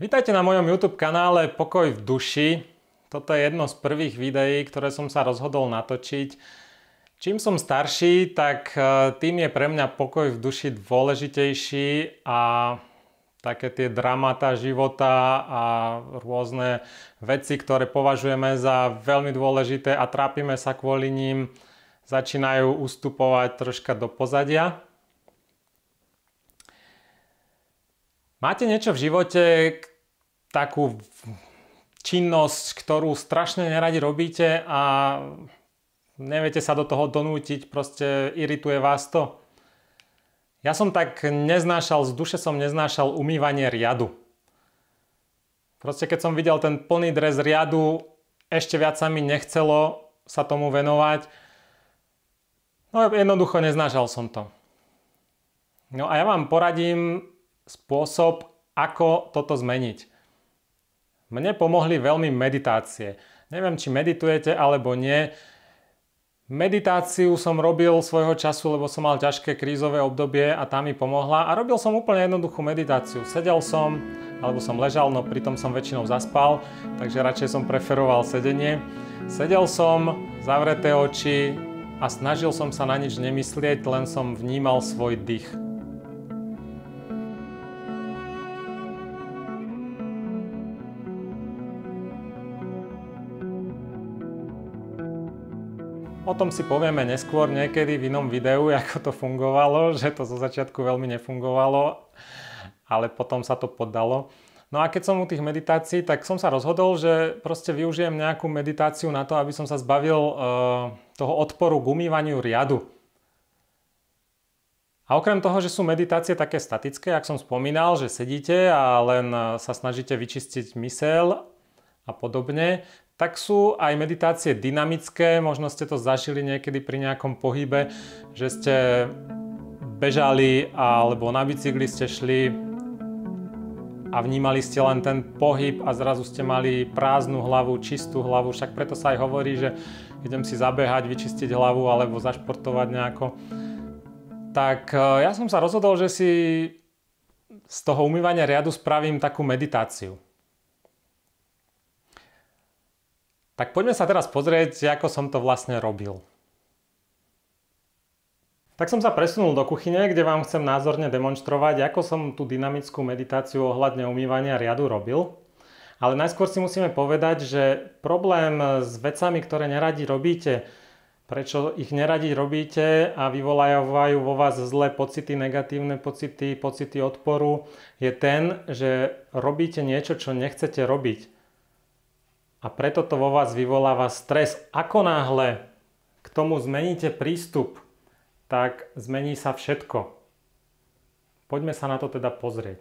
Vítajte na mojom YouTube kanále Pokoj v duši. Toto je jedno z prvých videí, ktoré som sa rozhodol natočiť. Čím som starší, tak tým je pre mňa pokoj v duši dôležitejší a také tie dramata života a rôzne veci, ktoré považujeme za veľmi dôležité a trápime sa kvôli ním, začínajú ustupovať troška do pozadia. Máte niečo v živote, takú činnosť, ktorú strašne neradi robíte a neviete sa do toho donútiť, proste irituje vás to? Ja som tak neznášal, z duše som neznášal umývanie riadu. Proste keď som videl ten plný dres riadu, ešte viac sa mi nechcelo sa tomu venovať. No jednoducho neznášal som to. No a ja vám poradím spôsob, ako toto zmeniť. Mne pomohli veľmi meditácie. Neviem, či meditujete alebo nie. Meditáciu som robil svojho času, lebo som mal ťažké krízové obdobie a tá mi pomohla. A robil som úplne jednoduchú meditáciu. Sedel som, alebo som ležal, no pritom som väčšinou zaspal, takže radšej som preferoval sedenie. Sedel som, zavreté oči a snažil som sa na nič nemyslieť, len som vnímal svoj dých. O tom si povieme neskôr niekedy v inom videu, ako to fungovalo, že to zo začiatku veľmi nefungovalo, ale potom sa to poddalo. No a keď som u tých meditácií, tak som sa rozhodol, že proste využijem nejakú meditáciu na to, aby som sa zbavil toho odporu k umývaniu riadu. A okrem toho, že sú meditácie také statické, ako som spomínal, že sedíte a len sa snažíte vyčistiť myseľ a podobne, tak sú aj meditácie dynamické, možno ste to zažili niekedy pri nejakom pohybe, že ste bežali alebo na bicykli ste šli a vnímali ste len ten pohyb a zrazu ste mali prázdnu hlavu, čistú hlavu, však preto sa aj hovorí, že idem si zabehať, vyčistiť hlavu alebo zašportovať nejako. Tak ja som sa rozhodol, že si z toho umývania riadu spravím takú meditáciu. Tak poďme sa teraz pozrieť, ako som to vlastne robil. Tak som sa presunul do kuchyne, kde vám chcem názorne demonštrovať, ako som tú dynamickú meditáciu ohľadne umývania riadu robil. Ale najskôr si musíme povedať, že problém s vecami, ktoré neradi robíte, prečo ich neradi robíte a vyvolávajú vo vás zlé pocity, negatívne pocity, pocity odporu, je ten, že robíte niečo, čo nechcete robiť. A preto to vo vás vyvoláva stres. Ako náhle k tomu zmeníte prístup, tak zmení sa všetko. Poďme sa na to teda pozrieť.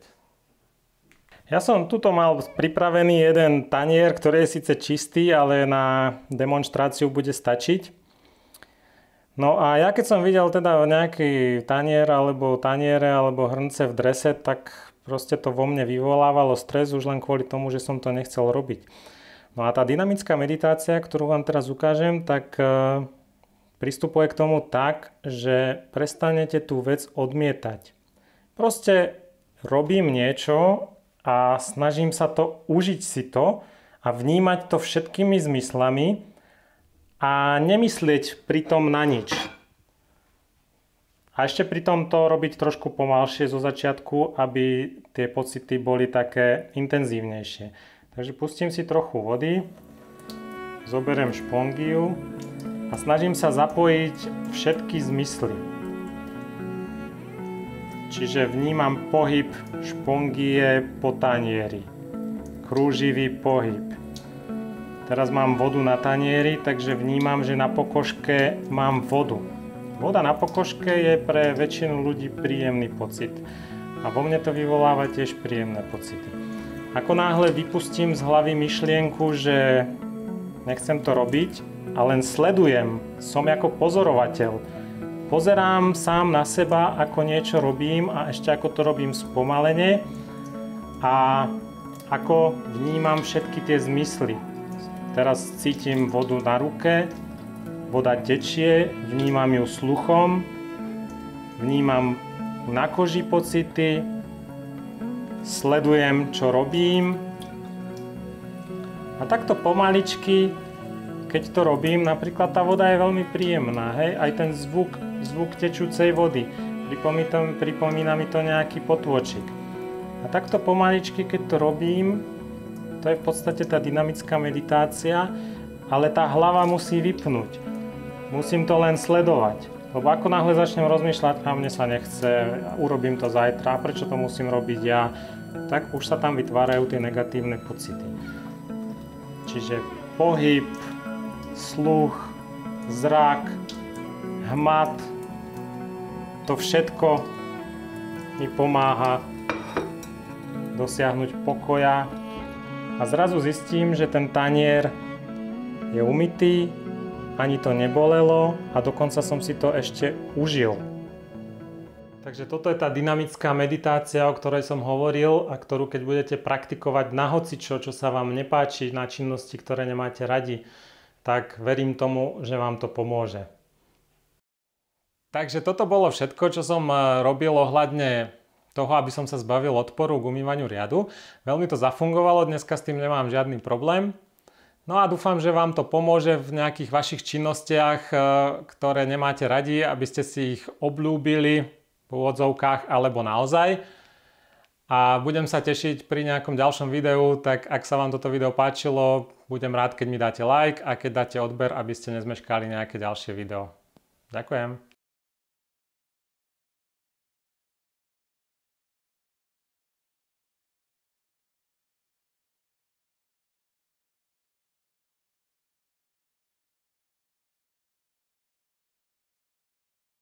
Ja som tuto mal pripravený jeden tanier, ktorý je síce čistý, ale na demonštráciu bude stačiť. No a ja keď som videl teda nejaký tanier alebo taniere alebo hrnce v drese, tak proste to vo mne vyvolávalo stres už len kvôli tomu, že som to nechcel robiť. No a tá dynamická meditácia, ktorú vám teraz ukážem, tak pristupuje k tomu tak, že prestanete tú vec odmietať. Proste robím niečo a snažím sa to užiť si to a vnímať to všetkými zmyslami a nemyslieť pritom na nič. A ešte pritom to robiť trošku pomalšie zo začiatku, aby tie pocity boli také intenzívnejšie. Takže pustím si trochu vody, zoberiem špongiu a snažím sa zapojiť všetky zmysly. Čiže vnímam pohyb špongie po tanieri, krúživý pohyb. Teraz mám vodu na tanieri, takže vnímam, že na pokožke mám vodu. Voda na pokožke je pre väčšinu ľudí príjemný pocit a vo mne to vyvoláva tiež príjemné pocity. Ako náhle vypustím z hlavy myšlienku, že nechcem to robiť a len sledujem, som ako pozorovateľ. Pozerám sám na seba, ako niečo robím a ešte ako to robím spomalene a ako vnímam všetky tie zmysly. Teraz cítim vodu na ruke, voda tečie, vnímam ju sluchom, vnímam na koži pocity, sledujem, čo robím. A takto pomaličky, keď to robím, napríklad tá voda je veľmi príjemná, hej? Aj ten zvuk tečúcej vody. Pripomína mi to nejaký potôčik. A takto pomaličky, keď to robím, to je v podstate tá dynamická meditácia, ale tá hlava musí vypnúť. Musím to len sledovať. Lebo ako náhle začnem rozmýšľať, a mne sa nechce, urobím to zajtra, prečo to musím robiť ja, tak už sa tam vytvárajú tie negatívne pocity. Čiže pohyb, sluch, zrak, hmat, to všetko mi pomáha dosiahnuť pokoja a zrazu zistím, že ten tanier je umytý, ani to nebolelo a dokonca som si to ešte užil. Takže toto je tá dynamická meditácia, o ktorej som hovoril a ktorú keď budete praktikovať na hocičo, čo sa vám nepáči, na činnosti, ktoré nemáte radi, tak verím tomu, že vám to pomôže. Takže toto bolo všetko, čo som robil ohľadne toho, aby som sa zbavil odporu k umývaniu riadu. Veľmi to zafungovalo, dneska s tým nemám žiadny problém. No a dúfam, že vám to pomôže v nejakých vašich činnostiach, ktoré nemáte radi, aby ste si ich obľúbili v úvodzovkách alebo naozaj. A budem sa tešiť pri nejakom ďalšom videu, tak ak sa vám toto video páčilo, budem rád, keď mi dáte like a keď dáte odber, aby ste nezmeškali nejaké ďalšie video. Ďakujem.